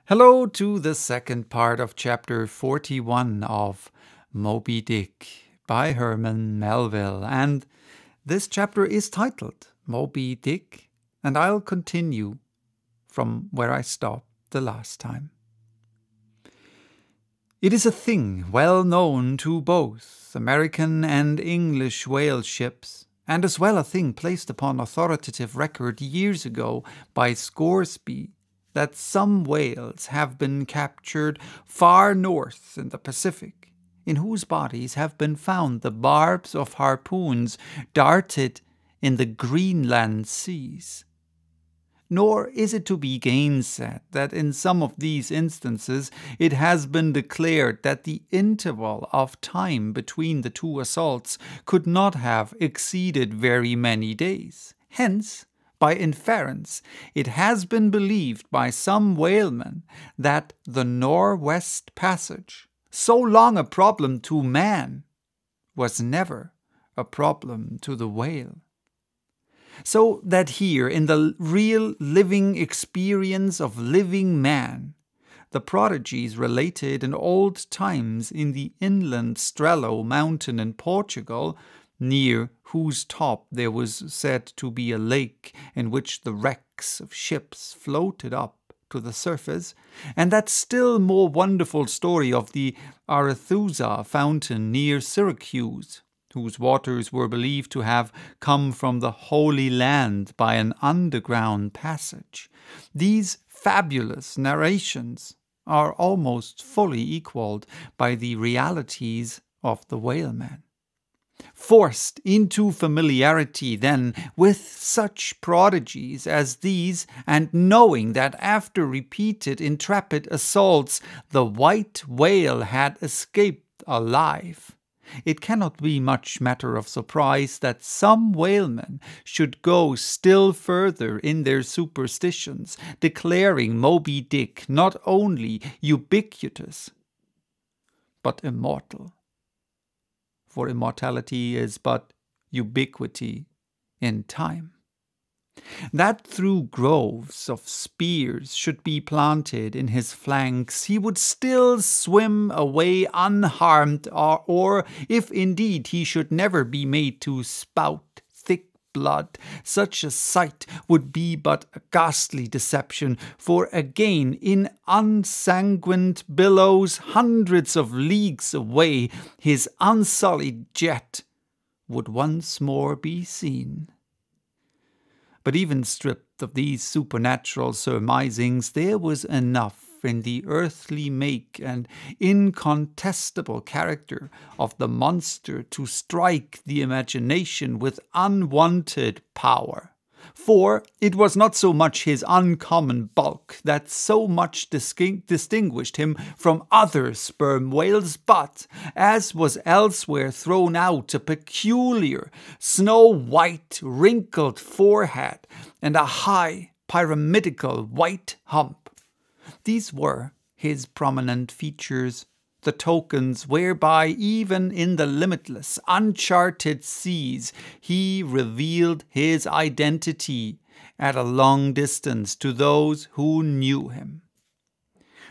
Hello to the second part of chapter 41 of Moby Dick by Herman Melville. And this chapter is titled Moby Dick, and I'll continue from where I stopped the last time. It is a thing well known to both American and English whale ships, and as well a thing placed upon authoritative record years ago by Scoresby, that some whales have been captured far north in the Pacific, in whose bodies have been found the barbs of harpoons darted in the Greenland seas. Nor is it to be gainsaid that in some of these instances it has been declared that the interval of time between the two assaults could not have exceeded very many days. Hence, by inference, it has been believed by some whalemen that the Northwest Passage, so long a problem to man, was never a problem to the whale. So that here, in the real living experience of living man, the prodigies related in old times in the inland Strelo mountain in Portugal, near whose top there was said to be a lake in which the wrecks of ships floated up to the surface, and that still more wonderful story of the Arethusa fountain near Syracuse, whose waters were believed to have come from the Holy Land by an underground passage. These fabulous narrations are almost fully equalled by the realities of the whaleman. Forced into familiarity, then, with such prodigies as these, and knowing that after repeated intrepid assaults the white whale had escaped alive, it cannot be much matter of surprise that some whalemen should go still further in their superstitions, declaring Moby Dick not only ubiquitous, but immortal. For immortality is but ubiquity in time. That through groves of spears should be planted in his flanks, he would still swim away unharmed, or if indeed he should never be made to spout thick blood, such a sight would be but a ghastly deception, for again in unsanguined billows hundreds of leagues away his unsullied jet would once more be seen. But even stripped of these supernatural surmisings, there was enough in the earthly make and incontestable character of the monster to strike the imagination with unwonted power. For it was not so much his uncommon bulk that so much distinguished him from other sperm whales, but, as was elsewhere thrown out, a peculiar, snow-white, wrinkled forehead and a high, pyramidical white hump. These were his prominent features, the tokens whereby even in the limitless, uncharted seas he revealed his identity at a long distance to those who knew him.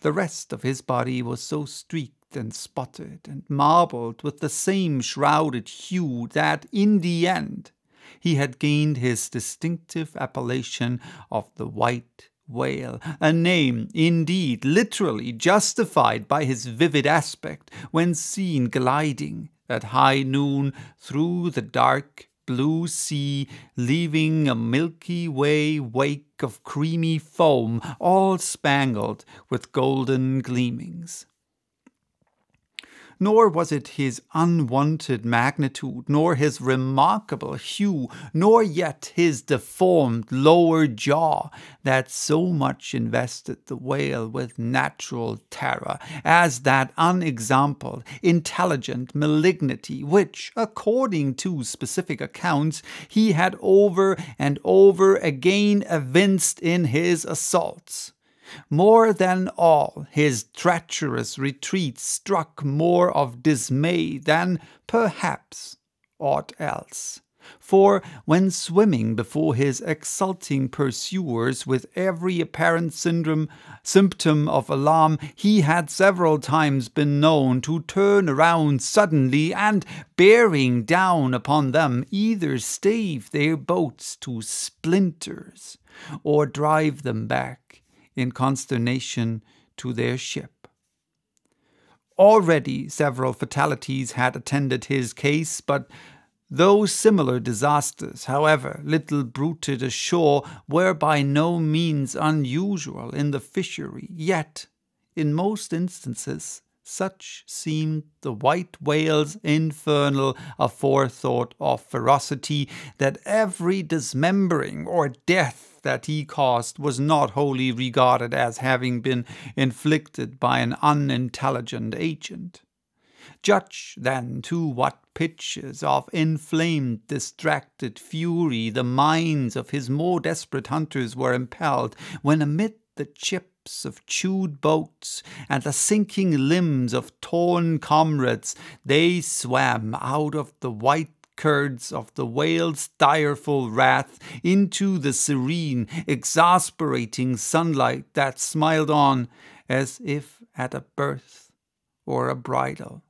The rest of his body was so streaked and spotted and marbled with the same shrouded hue that, in the end, he had gained his distinctive appellation of the White Whale, a name, indeed, literally justified by his vivid aspect when seen gliding at high noon through the dark blue sea, leaving a Milky Way wake of creamy foam, all spangled with golden gleamings. Nor was it his unwonted magnitude, nor his remarkable hue, nor yet his deformed lower jaw that so much invested the whale with natural terror as that unexampled, intelligent malignity which, according to specific accounts, he had over and over again evinced in his assaults. More than all, his treacherous retreat struck more of dismay than perhaps aught else. For when swimming before his exulting pursuers with every apparent symptom of alarm, he had several times been known to turn around suddenly and, bearing down upon them, either stave their boats to splinters or drive them back in consternation to their ship. Already several fatalities had attended his case, but those similar disasters, however little bruited ashore, were by no means unusual in the fishery, yet, in most instances, such seemed the white whale's infernal aforethought of ferocity, that every dismembering or death that he caused was not wholly regarded as having been inflicted by an unintelligent agent. Judge, then, to what pitches of inflamed, distracted fury the minds of his more desperate hunters were impelled, when amid the chips of chewed boats and the sinking limbs of torn comrades, they swam out of the white curds of the whale's direful wrath into the serene, exasperating sunlight that smiled on as if at a birth or a bridal.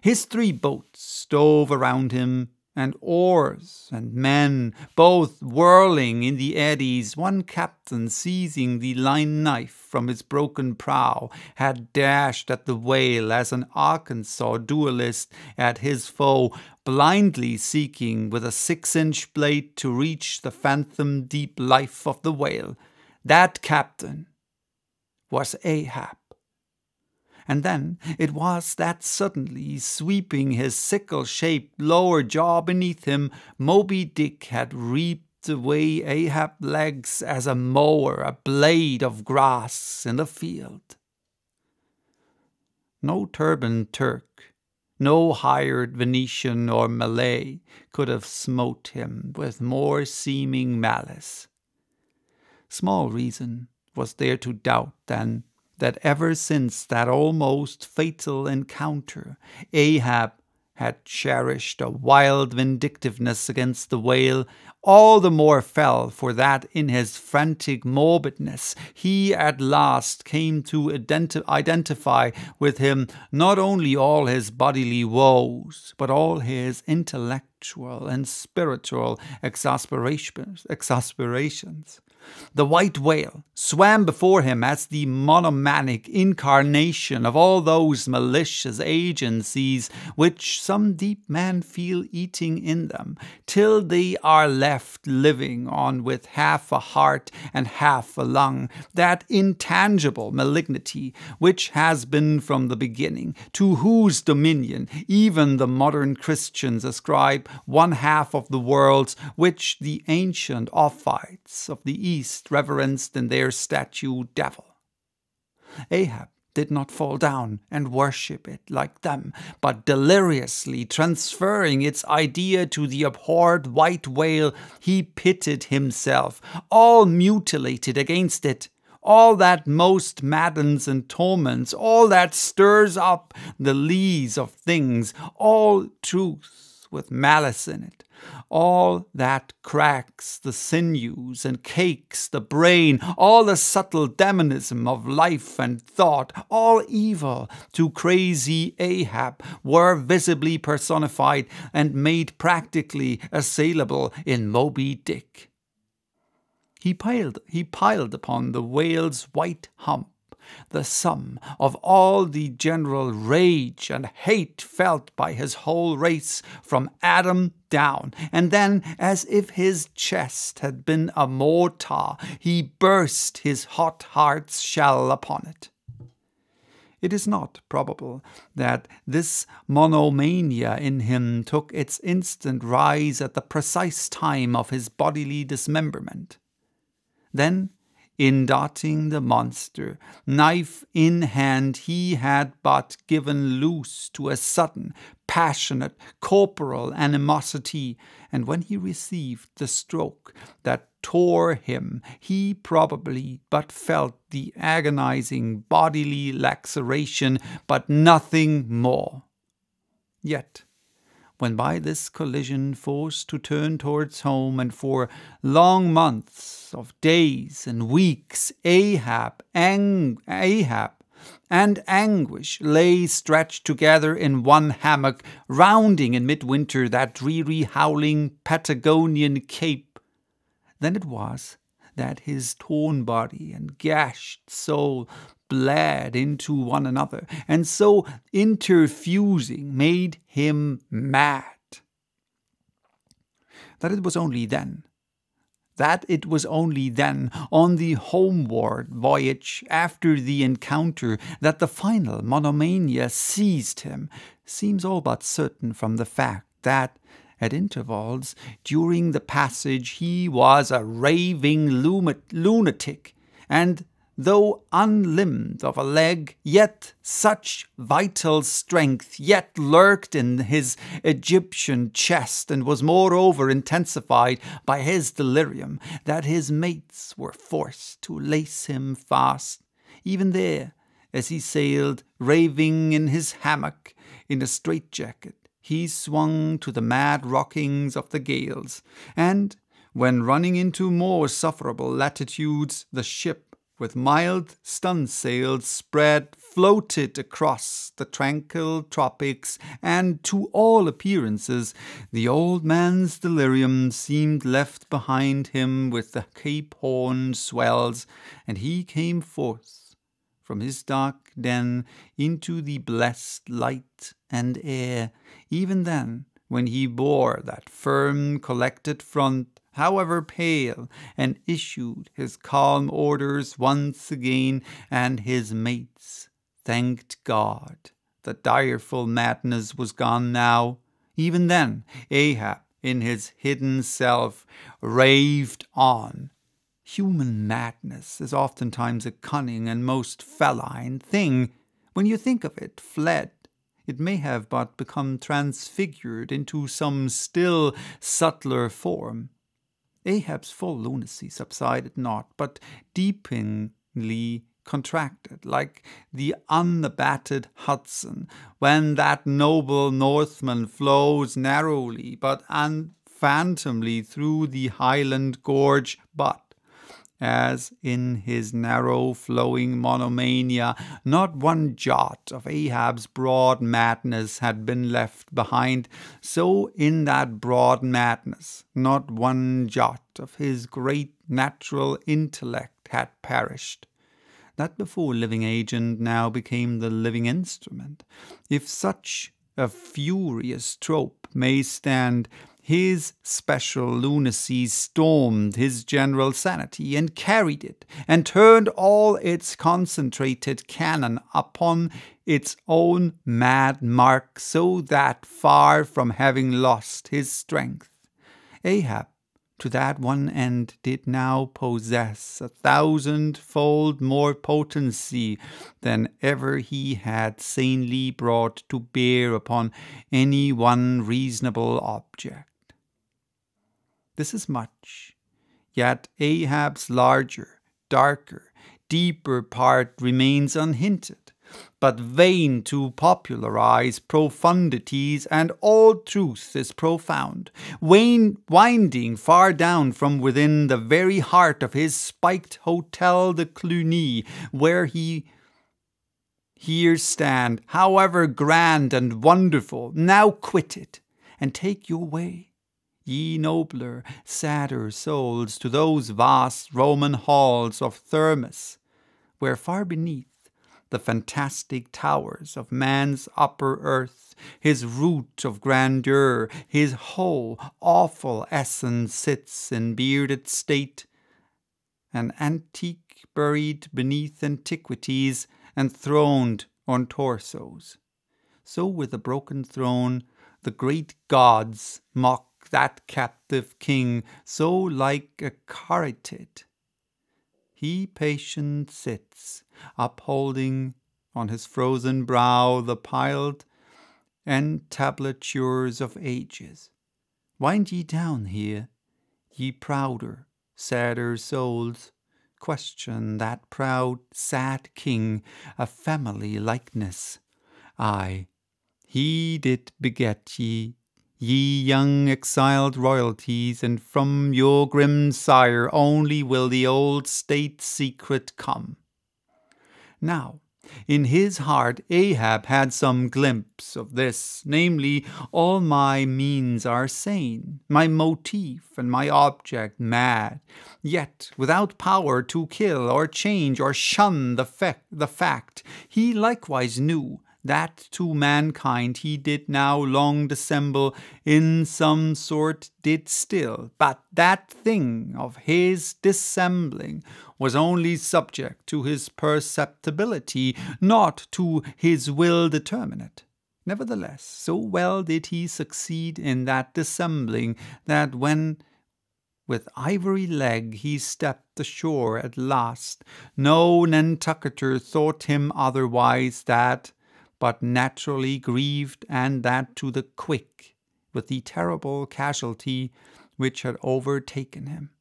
His 3 boats stove around him, and oars and men, both whirling in the eddies, one captain seizing the line knife from his broken prow, had dashed at the whale as an Arkansas duelist at his foe, blindly seeking with a 6-inch blade to reach the phantom deep life of the whale. That captain was Ahab. And then it was that suddenly, sweeping his sickle-shaped lower jaw beneath him, Moby Dick had reaped away Ahab's legs as a mower a blade of grass in the field. No turbaned Turk, no hired Venetian or Malay could have smote him with more seeming malice. Small reason was there to doubt, then, that ever since that almost fatal encounter, Ahab had cherished a wild vindictiveness against the whale, all the more fell for that in his frantic morbidness he at last came to identify with him not only all his bodily woes, but all his intellectual and spiritual exasperations. The white whale swam before him as the monomanic incarnation of all those malicious agencies which some deep men feel eating in them, till they are left living on with half a heart and half a lung, that intangible malignity which has been from the beginning, to whose dominion even the modern Christians ascribe one half of the worlds which the ancient Ophites of the East reverenced in their statue devil. Ahab did not fall down and worship it like them, but deliriously transferring its idea to the abhorred white whale, he pitted himself, all mutilated against it. All that most maddens and torments, all that stirs up the lees of things, all truth with malice in it, all that cracks the sinews and cakes the brain, all the subtle demonism of life and thought, all evil to crazy Ahab, were visibly personified and made practically assailable in Moby Dick. He piled upon the whale's white hump the sum of all the general rage and hate felt by his whole race from Adam down, and then, as if his chest had been a mortar, he burst his hot heart's shell upon it. It is not probable that this monomania in him took its instant rise at the precise time of his bodily dismemberment. Then, in darting the monster, knife in hand, he had but given loose to a sudden, passionate, corporal animosity, and when he received the stroke that tore him, he probably but felt the agonizing bodily laceration, but nothing more. Yet, when by this collision forced to turn towards home, and for long months of days and weeks Ahab and anguish lay stretched together in one hammock, rounding in midwinter that dreary howling Patagonian cape. Then it was that his torn body and gashed soul bled into one another, and so interfusing made him mad. That it was only then, on the homeward voyage after the encounter, that the final monomania seized him, seems all but certain from the fact that, at intervals, during the passage, he was a raving lunatic, and though unlimbed of a leg, yet such vital strength yet lurked in his Egyptian chest, and was moreover intensified by his delirium, that his mates were forced to lace him fast, even there, as he sailed raving in his hammock in a straitjacket. He swung to the mad rockings of the gales, and, when running into more sufferable latitudes, the ship, with mild stun sails spread, floated across the tranquil tropics, and to all appearances the old man's delirium seemed left behind him with the Cape Horn swells, and he came forth from his dark den into the blessed light and air, even then, when he bore that firm, collected front, however pale, and issued his calm orders once again, and his mates thanked God that direful madness was gone now. Even then Ahab, in his hidden self, raved on. Human madness is oftentimes a cunning and most feline thing. When you think of it, fled, it may have but become transfigured into some still subtler form. Ahab's full lunacy subsided not, but deepeningly contracted, like the unabated Hudson, when that noble Northman flows narrowly but unphantomly through the Highland gorge. But, as in his narrow flowing monomania not one jot of Ahab's broad madness had been left behind, so in that broad madness not one jot of his great natural intellect had perished. That before living agent now became the living instrument, if such a furious trope may stand. His special lunacy stormed his general sanity, and carried it, and turned all its concentrated cannon upon its own mad mark, so that, far from having lost his strength, Ahab to that one end did now possess 1,000-fold more potency than ever he had sanely brought to bear upon any one reasonable object. This is much, yet Ahab's larger, darker, deeper part remains unhinted, but vain to popularize profundities, and all truth is profound, winding far down from within the very heart of his spiked Hotel de Cluny, where he here stand, however grand and wonderful. Now quit it, and take your way, ye nobler, sadder souls, to those vast Roman halls of Thermus, where far beneath the fantastic towers of man's upper earth, his root of grandeur, his whole awful essence sits in bearded state, an antique buried beneath antiquities, and throned on torsos. So with a broken throne the great gods mock that captive king, so like a caryatid he patient sits, upholding on his frozen brow the piled entablatures of ages. Wind ye down here, ye prouder, sadder souls, question that proud, sad king, a family likeness. Aye, he did beget ye, Ye young exiled royalties, and from your grim sire only will the old state secret come. Now, in his heart Ahab had some glimpse of this, namely, all my means are sane, my motif and my object mad, yet without power to kill or change or shun the fact, he likewise knew that to mankind he did now long dissemble, in some sort did still, but that thing of his dissembling was only subject to his perceptibility, not to his will determinate. Nevertheless, so well did he succeed in that dissembling, that when with ivory leg he stepped ashore at last, no Nantucketer thought him otherwise, that but naturally grieved, and that to the quick, with the terrible casualty which had overtaken him.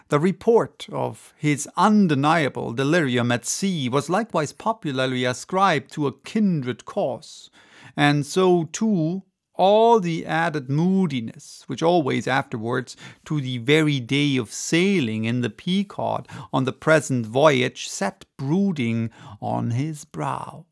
The report of his undeniable delirium at sea was likewise popularly ascribed to a kindred cause, and so too all the added moodiness, which always afterwards, to the very day of sailing in the Pequod on the present voyage, sat brooding on his brow.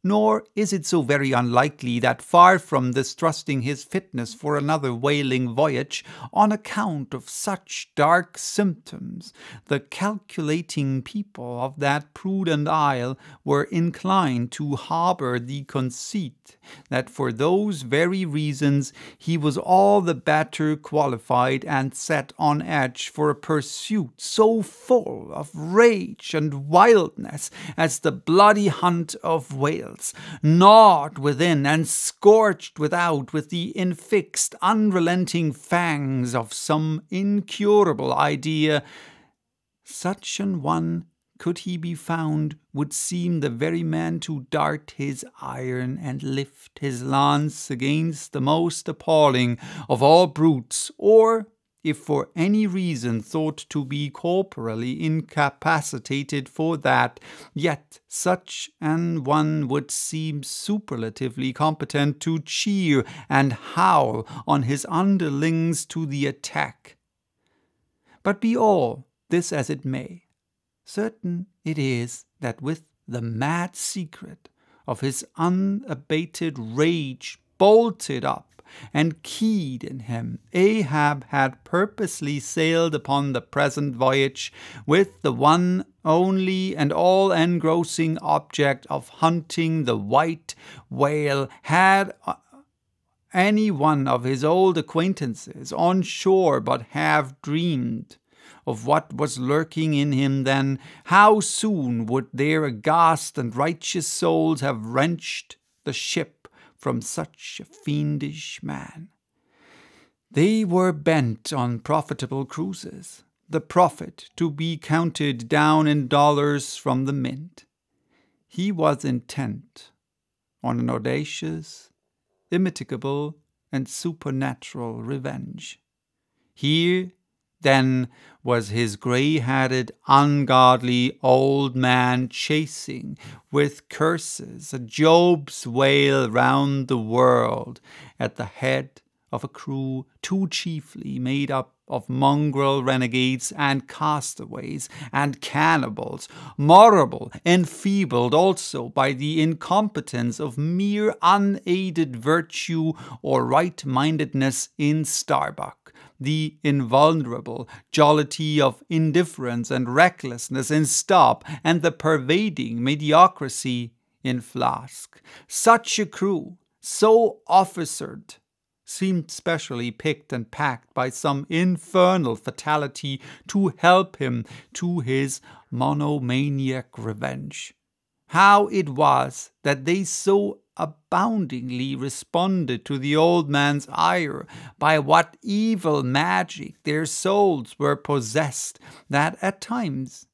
Nor is it so very unlikely that, far from distrusting his fitness for another whaling voyage on account of such dark symptoms, the calculating people of that prudent isle were inclined to harbour the conceit that for those very reasons he was all the better qualified and set on edge for a pursuit so full of rage and wildness as the bloody hunt of whales, gnawed within and scorched without with the infixed, unrelenting fangs of some incurable idea. Such an one, could he be found, would seem the very man to dart his iron and lift his lance against the most appalling of all brutes, or, if for any reason thought to be corporally incapacitated for that, yet such an one would seem superlatively competent to cheer and howl on his underlings to the attack. But be all this as it may, certain it is that with the mad secret of his unabated rage bolted up and keyed in him, Ahab had purposely sailed upon the present voyage with the one only and all engrossing object of hunting the white whale. Had any one of his old acquaintances on shore but have dreamed of what was lurking in him then, how soon would their aghast and righteous souls have wrenched the ship from such a fiendish man. They were bent on profitable cruises, the profit to be counted down in dollars from the mint. He was intent on an audacious, immitigable, and supernatural revenge. Here then was his grey-headed, ungodly old man chasing with curses a Job's whale round the world at the head of a crew too chiefly made up of mongrel renegades and castaways and cannibals, mortal, enfeebled also by the incompetence of mere unaided virtue or right-mindedness in Starbuck, the invulnerable jollity of indifference and recklessness in Stop, and the pervading mediocrity in Flask. Such a crew, so officered, seemed specially picked and packed by some infernal fatality to help him to his monomaniac revenge. How it was that they so aboundingly responded to the old man's ire, by what evil magic their souls were possessed, that at times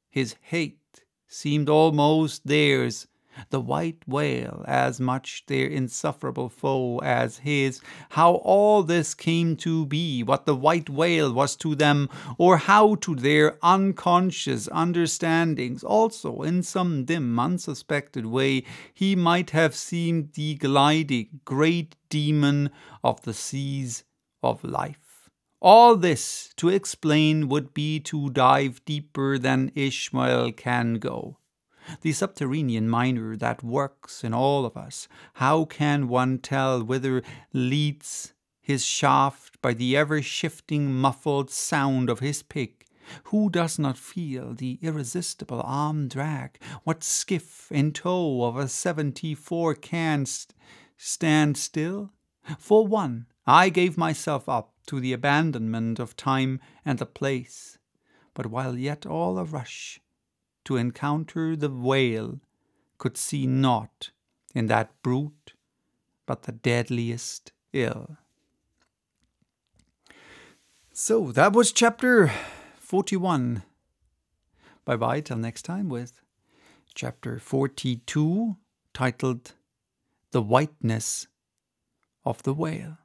his hate seemed almost theirs, The white whale as much their insufferable foe as his, how all this came to be, what the white whale was to them, or how to their unconscious understandings, also in some dim, unsuspected way, he might have seemed the gliding great demon of the seas of life. All this to explain would be to dive deeper than Ishmael can go. The subterranean miner that works in all of us, how can one tell whither leads his shaft by the ever-shifting muffled sound of his pick? Who does not feel the irresistible arm drag? What skiff in tow of a 74 can stand still? For one, I gave myself up to the abandonment of time and the place, but while yet all a rush to encounter the whale, could see naught in that brute but the deadliest ill. So that was chapter 41. Bye-bye till next time with chapter 42, titled The Whiteness of the Whale.